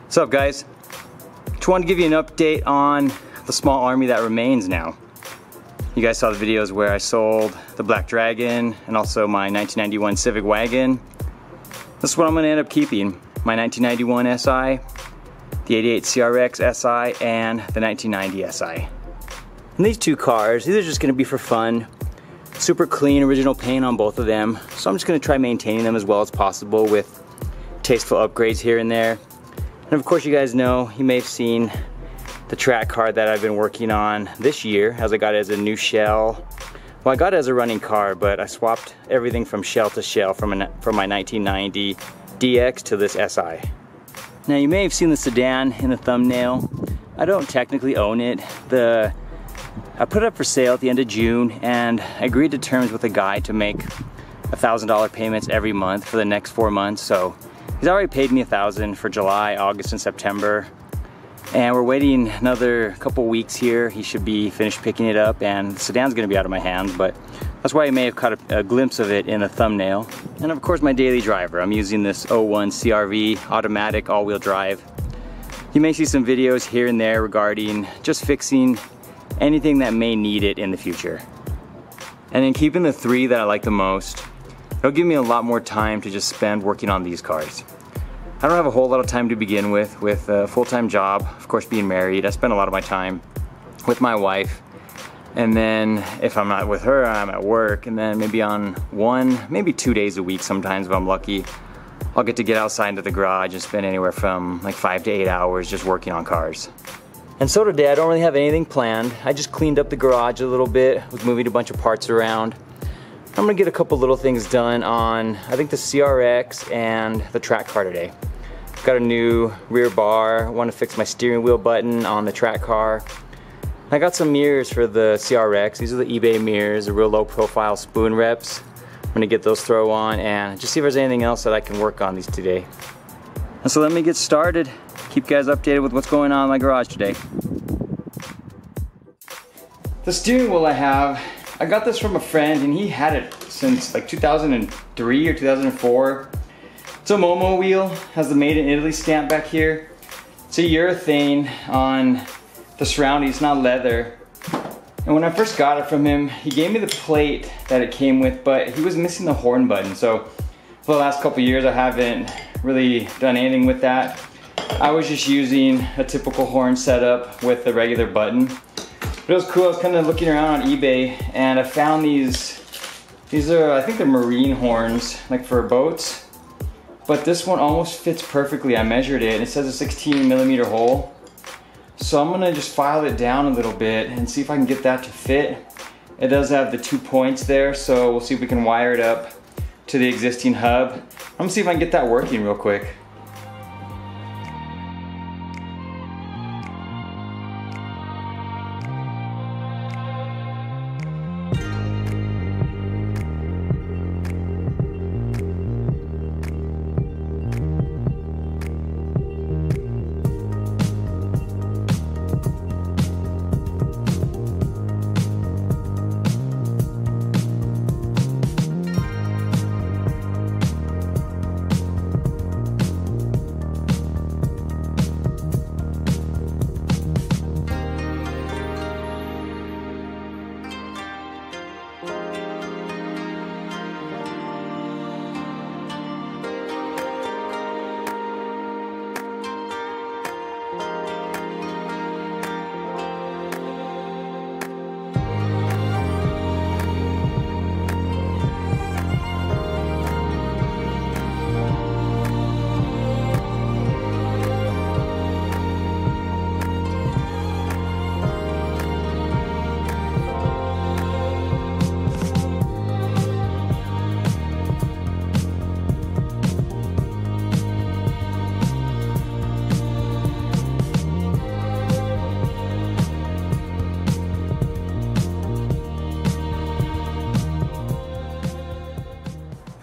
What's up, guys? Just wanted to give you an update on the small army that remains now. You guys saw the videos where I sold the Black Dragon and also my 1991 Civic wagon. This is what I'm going to end up keeping. My 1991 SI, the 88 CRX SI, and the 1990 SI. And these two cars, these are just going to be for fun. Super clean, original paint on both of them. So I'm just going to try maintaining them as well as possible with tasteful upgrades here and there. And of course, you guys know, you may have seen the track car that I've been working on this year, as I got it as a new shell. Well, I got it as a running car, but I swapped everything from shell to shell from my 1990 DX to this SI. Now, you may have seen the sedan in the thumbnail. I don't technically own it. I put it up for sale at the end of June, and I agreed to terms with a guy to make $1,000 payments every month for the next 4 months. So he's already paid me $1,000 for July, August, and September. And we're waiting another couple weeks here. He should be finished picking it up, and the sedan's gonna be out of my hands, but that's why you may have caught a glimpse of it in the thumbnail. And of course, my daily driver. I'm using this 01 CRV automatic all-wheel drive. You may see some videos here and there regarding just fixing anything that may need it in the future. And in keeping the three that I like the most, it'll give me a lot more time to just spend working on these cars. I don't have a whole lot of time to begin with a full-time job, of course being married. I spend a lot of my time with my wife, and then if I'm not with her, I'm at work, and then maybe on maybe 2 days a week sometimes if I'm lucky, I'll get to get outside into the garage and spend anywhere from like 5 to 8 hours just working on cars. And so today I don't really have anything planned. I just cleaned up the garage a little bit, was moving a bunch of parts around. I'm gonna get a couple little things done on, I think, the CRX and the track car today. Got a new rear bar, I want to fix my steering wheel button on the track car. I got some mirrors for the CRX. These are the eBay mirrors, the real low profile spoon reps. I'm gonna get those throw on and just see if there's anything else that I can work on these today. And so let me get started. Keep you guys updated with what's going on in my garage today. The steering wheel I got this from a friend, and he had it since like 2003 or 2004. It's a Momo wheel, has the Made in Italy stamp back here. It's a urethane on the surrounding, it's not leather. And when I first got it from him, he gave me the plate that it came with, but he was missing the horn button. So for the last couple years, I haven't really done anything with that. I was just using a typical horn setup with the regular button. But it was cool. I was kind of looking around on eBay, and I found these. These are, I think they're marine horns, like for boats. But this one almost fits perfectly. I measured it, and it says a 16mm hole. So I'm gonna just file it down a little bit and see if I can get that to fit. It does have the 2 points there, so we'll see if we can wire it up to the existing hub. I'm gonna see if I can get that working real quick.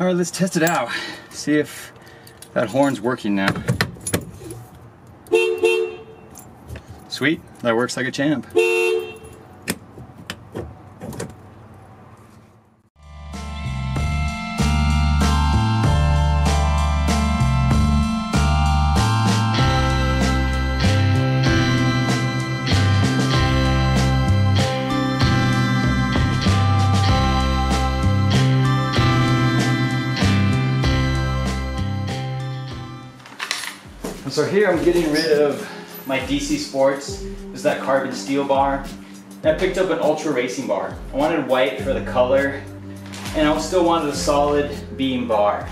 All right, let's test it out. See if that horn's working now. Sweet, that works like a champ. So here I'm getting rid of my DC Sports. This is that carbon steel bar. And I picked up an Ultra Racing bar. I wanted white for the color, and I still wanted a solid beam bar.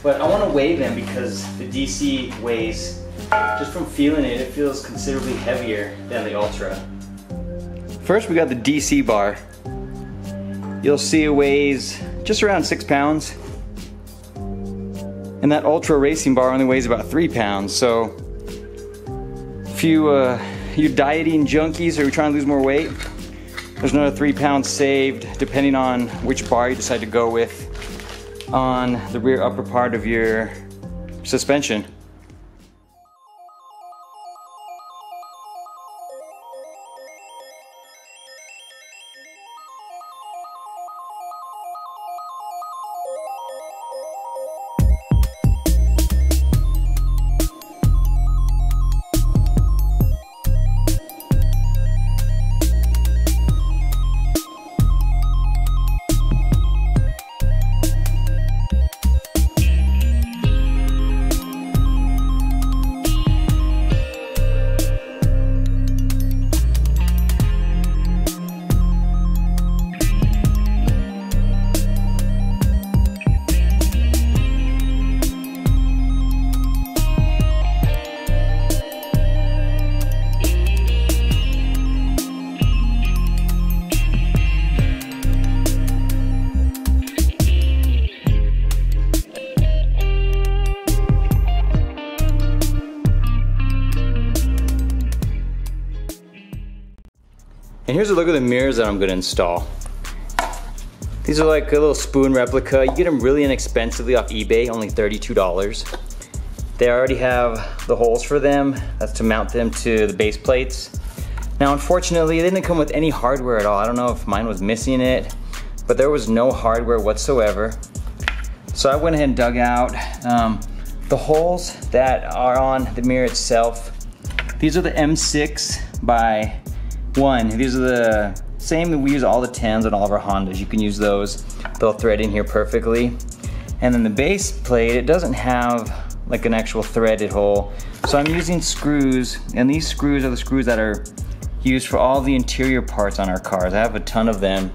But I want to weigh them because the DC weighs, just from feeling it, it feels considerably heavier than the Ultra. First we got the DC bar. You'll see it weighs just around 6 pounds. And that Ultra Racing bar only weighs about 3 pounds. So if you're dieting junkies or you're trying to lose more weight, there's another 3 pounds saved depending on which bar you decide to go with on the rear upper part of your suspension. And here's a look at the mirrors that I'm gonna install. These are like a little spoon replica. You get them really inexpensively off eBay, only $32. They already have the holes for them. That's to mount them to the base plates. Now, unfortunately, they didn't come with any hardware at all. I don't know if mine was missing it, but there was no hardware whatsoever. So I went ahead and dug out the holes that are on the mirror itself. These are the M6 by 1. These are the same that we use all the 10s and all of our Hondas. You can use those. They'll thread in here perfectly. And then the base plate, it doesn't have like an actual threaded hole. So I'm using screws, and these screws are the screws that are used for all the interior parts on our cars. I have a ton of them.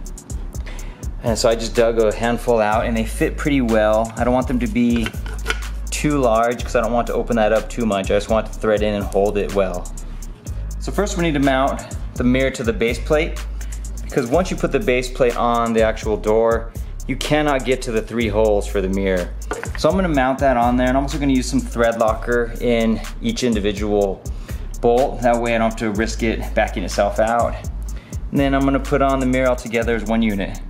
And so I just dug a handful out, and they fit pretty well. I don't want them to be too large because I don't want to open that up too much. I just want to thread in and hold it well. So first we need to mount the mirror to the base plate, because once you put the base plate on the actual door, you cannot get to the 3 holes for the mirror. So I'm gonna mount that on there, and I'm also gonna use some thread locker in each individual bolt. That way I don't have to risk it backing itself out. And then I'm gonna put on the mirror all together as one unit.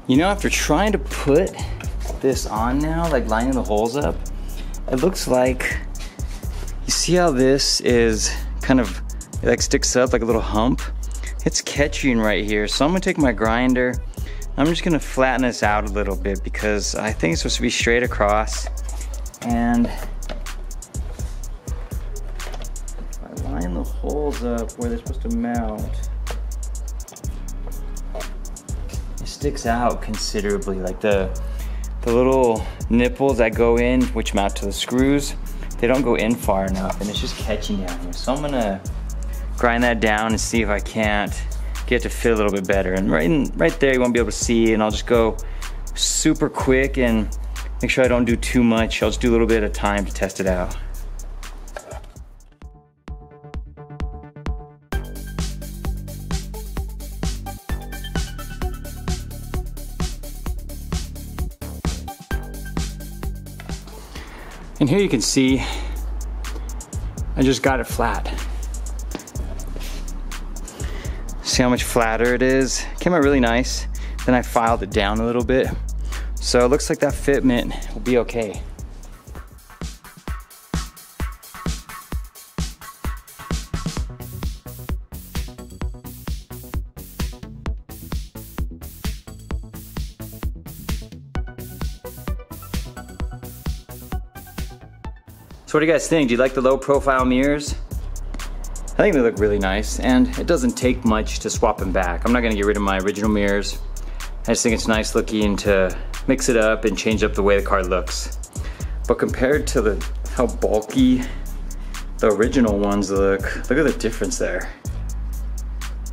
You know, after trying to put this on now, like lining the holes up, it looks like, you see how this is kind of, it like sticks up like a little hump? It's catching right here. So I'm gonna take my grinder, I'm just gonna flatten this out a little bit because I think it's supposed to be straight across. And if I line the holes up where they're supposed to mount, sticks out considerably. Like the little nipples that go in, which mount to the screws, they don't go in far enough, and it's just catching down here. So I'm gonna grind that down and see if I can't get it to fit a little bit better. And right there you won't be able to see, and I'll just go super quick and make sure I don't do too much. I'll just do a little bit at a time to test it out. And here you can see, I just got it flat. See how much flatter it is? Came out really nice. Then I filed it down a little bit. So it looks like that fitment will be okay. So what do you guys think? Do you like the low profile mirrors? I think they look really nice, and it doesn't take much to swap them back. I'm not gonna get rid of my original mirrors. I just think it's nice looking to mix it up and change up the way the car looks. But compared to how bulky the original ones look at the difference there.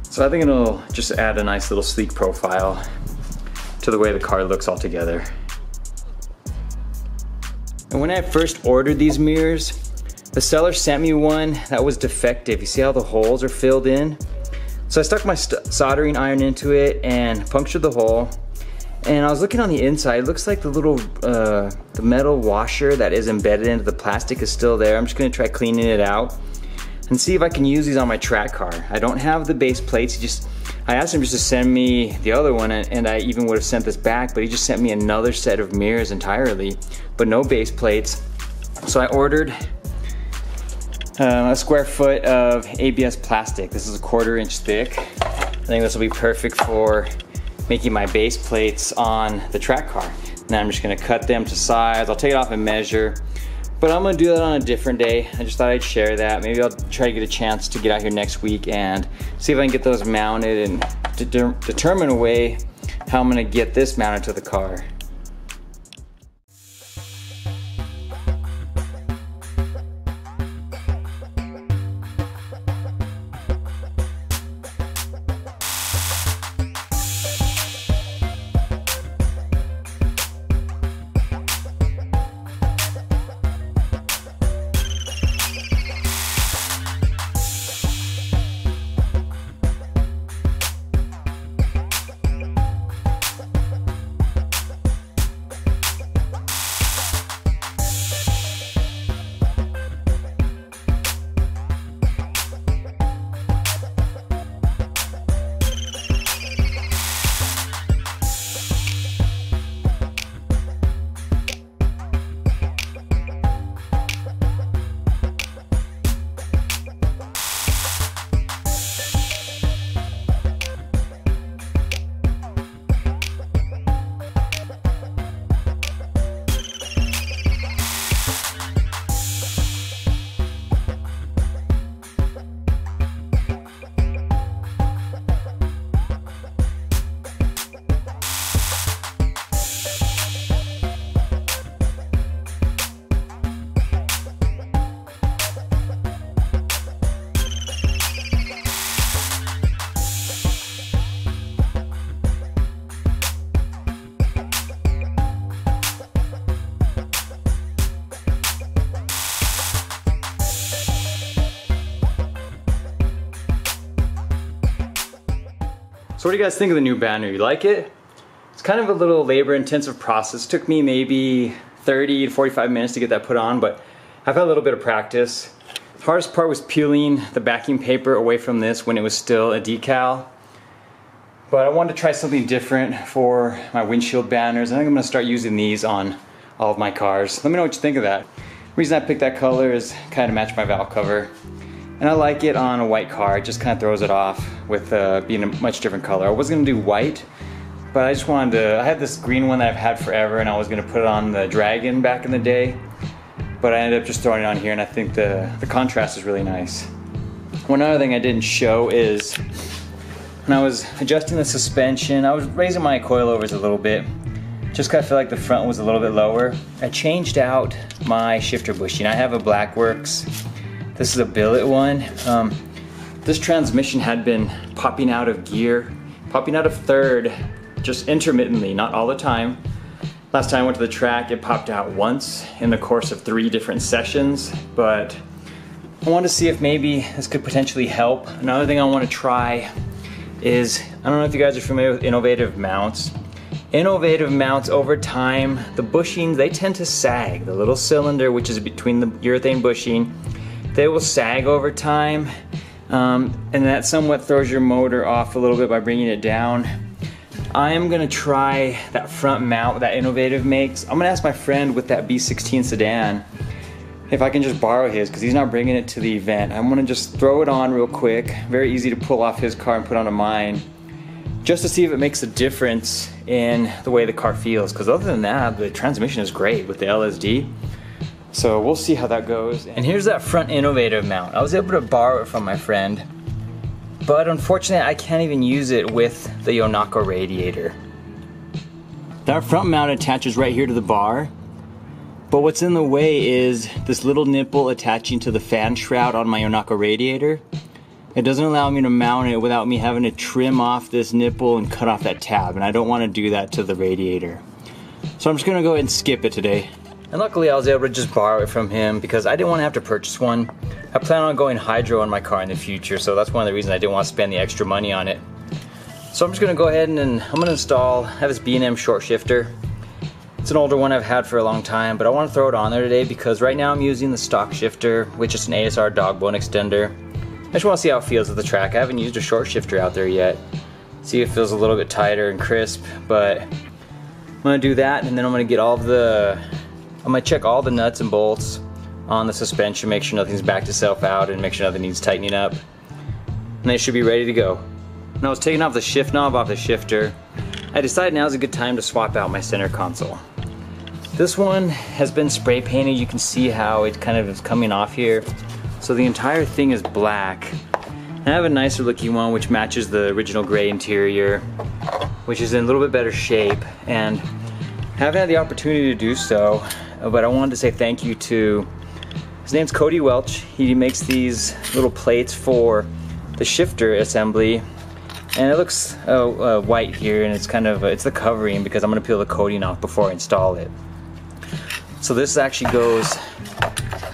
So I think it'll just add a nice little sleek profile to the way the car looks altogether. And when I first ordered these mirrors, the seller sent me one that was defective. You see how the holes are filled in? So I stuck my soldering iron into it and punctured the hole. And I was looking on the inside, it looks like the little, the metal washer that is embedded into the plastic is still there. I'm just gonna try cleaning it out and see if I can use these on my track car. I don't have the base plates. I asked him just to send me the other one, and I even would have sent this back, but he just sent me another set of mirrors entirely, but no base plates. So I ordered a square foot of ABS plastic. This is 1/4 inch thick. I think this will be perfect for making my base plates on the track car. Now I'm just gonna cut them to size. I'll take it off and measure, but I'm gonna do that on a different day. I just thought I'd share that. Maybe I'll try to get a chance to get out here next week and see if I can get those mounted and determine a way how I'm gonna get this mounted to the car. So what do you guys think of the new banner? You like it? It's kind of a little labor intensive process. It took me maybe 30 to 45 minutes to get that put on, but I've had a little bit of practice. The hardest part was peeling the backing paper away from this when it was still a decal. But I wanted to try something different for my windshield banners. I think I'm gonna start using these on all of my cars. Let me know what you think of that. The reason I picked that color is kind of match my valve cover. And I like it on a white car. It just kind of throws it off with being a much different color. I was gonna do white, but I just wanted to, I had this green one that I've had forever and I was gonna put it on the Dragon back in the day, but I ended up just throwing it on here and I think the contrast is really nice. One other thing I didn't show is when I was adjusting the suspension, I was raising my coilovers a little bit. Just kind of feel like the front was a little bit lower. I changed out my shifter bushing. I have a Blackworks. This is a billet one. This transmission had been popping out of gear, popping out of third, just intermittently, not all the time. Last time I went to the track, it popped out once in the course of 3 different sessions, but I wanted to see if maybe this could potentially help. Another thing I want to try is, I don't know if you guys are familiar with innovative mounts. innovative mounts over time, the bushings, they tend to sag. The little cylinder, which is between the urethane bushing, they will sag over time, and that somewhat throws your motor off a little bit by bringing it down. I am gonna try that front mount that Innovative makes. I'm gonna ask my friend with that B16 sedan if I can just borrow his, because he's not bringing it to the event. I'm gonna just throw it on real quick. Very easy to pull off his car and put onto mine, just to see if it makes a difference in the way the car feels, because other than that, the transmission is great with the LSD. So we'll see how that goes. And here's that front Innovative mount. I was able to borrow it from my friend, but unfortunately I can't even use it with the Yonako radiator. That front mount attaches right here to the bar, but what's in the way is this little nipple attaching to the fan shroud on my Yonako radiator. It doesn't allow me to mount it without me having to trim off this nipple and cut off that tab, and I don't want to do that to the radiator. So I'm just gonna go ahead and skip it today. And luckily I was able to just borrow it from him because I didn't want to have to purchase one. I plan on going hydro in my car in the future, so that's one of the reasons I didn't want to spend the extra money on it. So I'm just gonna go ahead and I'm gonna install, I have this B&M short shifter. It's an older one I've had for a long time, but I want to throw it on there today because right now I'm using the stock shifter, which is an ASR dog bone extender. I just want to see how it feels at the track. I haven't used a short shifter out there yet. See if it feels a little bit tighter and crisp, but I'm gonna do that, and then I'm gonna get I'm gonna check all the nuts and bolts on the suspension, make sure nothing's backed itself out, and make sure nothing needs tightening up. And they should be ready to go. When I was taking off the shift knob off the shifter, I decided now's a good time to swap out my center console. This one has been spray painted. You can see how it kind of is coming off here. So the entire thing is black. And I have a nicer looking one which matches the original gray interior, which is in a little bit better shape. And I haven't had the opportunity to do so, but I wanted to say thank you to, his name's Cody Welch. He makes these little plates for the shifter assembly. And it looks white here, and it's kind of, it's the covering because I'm gonna peel the coating off before I install it. So this actually goes,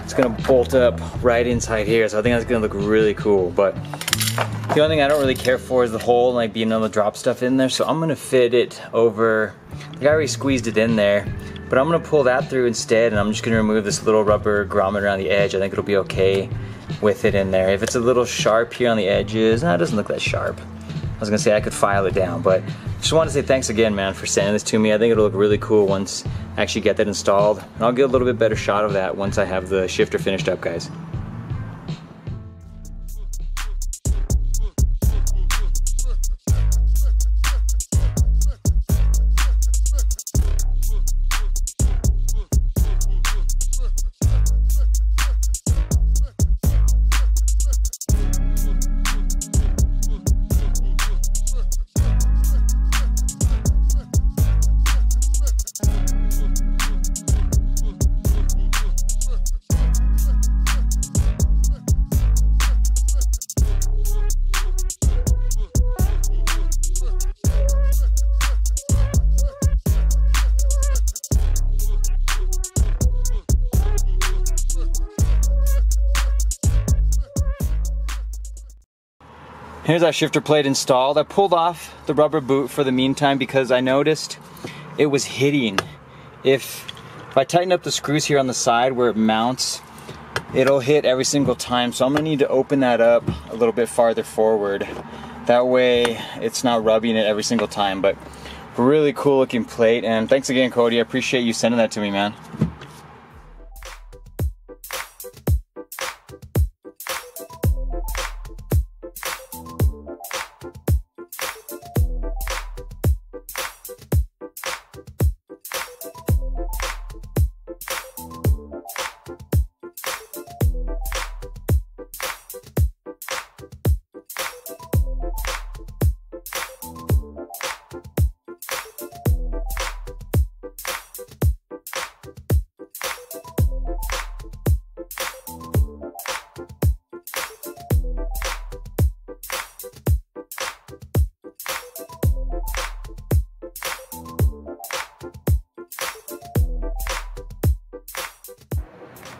it's gonna bolt up right inside here, so I think that's gonna look really cool. But the only thing I don't really care for is the hole, like being able to drop stuff in there, so I'm gonna fit it over, like I already squeezed it in there, but I'm gonna pull that through instead, and I'm just gonna remove this little rubber grommet around the edge. I think it'll be okay with it in there. If it's a little sharp here on the edges, no, it doesn't look that sharp. I was gonna say I could file it down, but just wanted to say thanks again, man, for sending this to me. I think it'll look really cool once I actually get that installed. And I'll get a little bit better shot of that once I have the shifter finished up, guys. Here's our shifter plate installed. I pulled off the rubber boot for the meantime because I noticed it was hitting. If I tighten up the screws here on the side where it mounts, it'll hit every single time. So I'm gonna need to open that up a little bit farther forward. That way it's not rubbing it every single time. But really cool looking plate, and thanks again, Cody. I appreciate you sending that to me, man.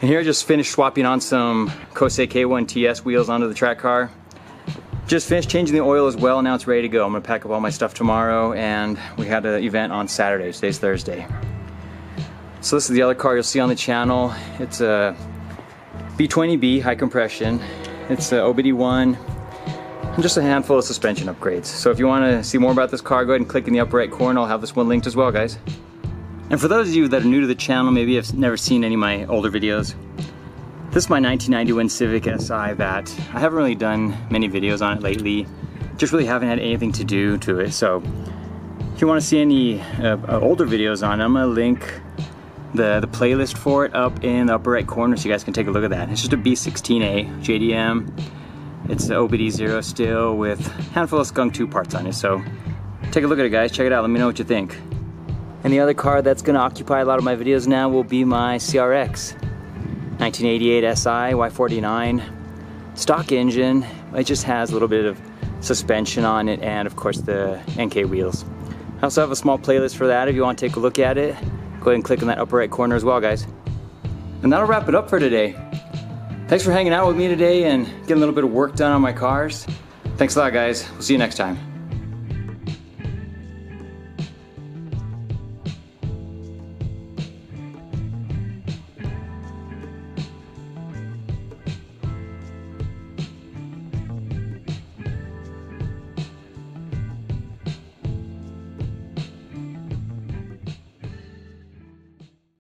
And here I just finished swapping on some Kosei K1 TS wheels onto the track car. Just finished changing the oil as well. Now it's ready to go. I'm gonna pack up all my stuff tomorrow, and we had an event on Saturday. Today's Thursday. So this is the other car you'll see on the channel. It's a B20B high compression. It's a OBD1 and just a handful of suspension upgrades. So if you want to see more about this car, go ahead and click in the upper right corner. I'll have this one linked as well, guys. And for those of you that are new to the channel, maybe have never seen any of my older videos, this is my 1991 Civic Si that I haven't really done many videos on it lately. Just really haven't had anything to do to it. So if you want to see any older videos on it, I'm going to link the playlist for it up in the upper right corner so you guys can take a look at that. It's just a B16A JDM. It's the OBD0 still with a handful of Skunk 2 parts on it. So take a look at it, guys. Check it out. Let me know what you think. And the other car that's going to occupy a lot of my videos now will be my CRX. 1988 SI Y49 stock engine. It just has a little bit of suspension on it and of course the NK wheels. I also have a small playlist for that if you want to take a look at it. Go ahead and click on that upper right corner as well, guys. And that'll wrap it up for today. Thanks for hanging out with me today and getting a little bit of work done on my cars. Thanks a lot, guys. We'll see you next time.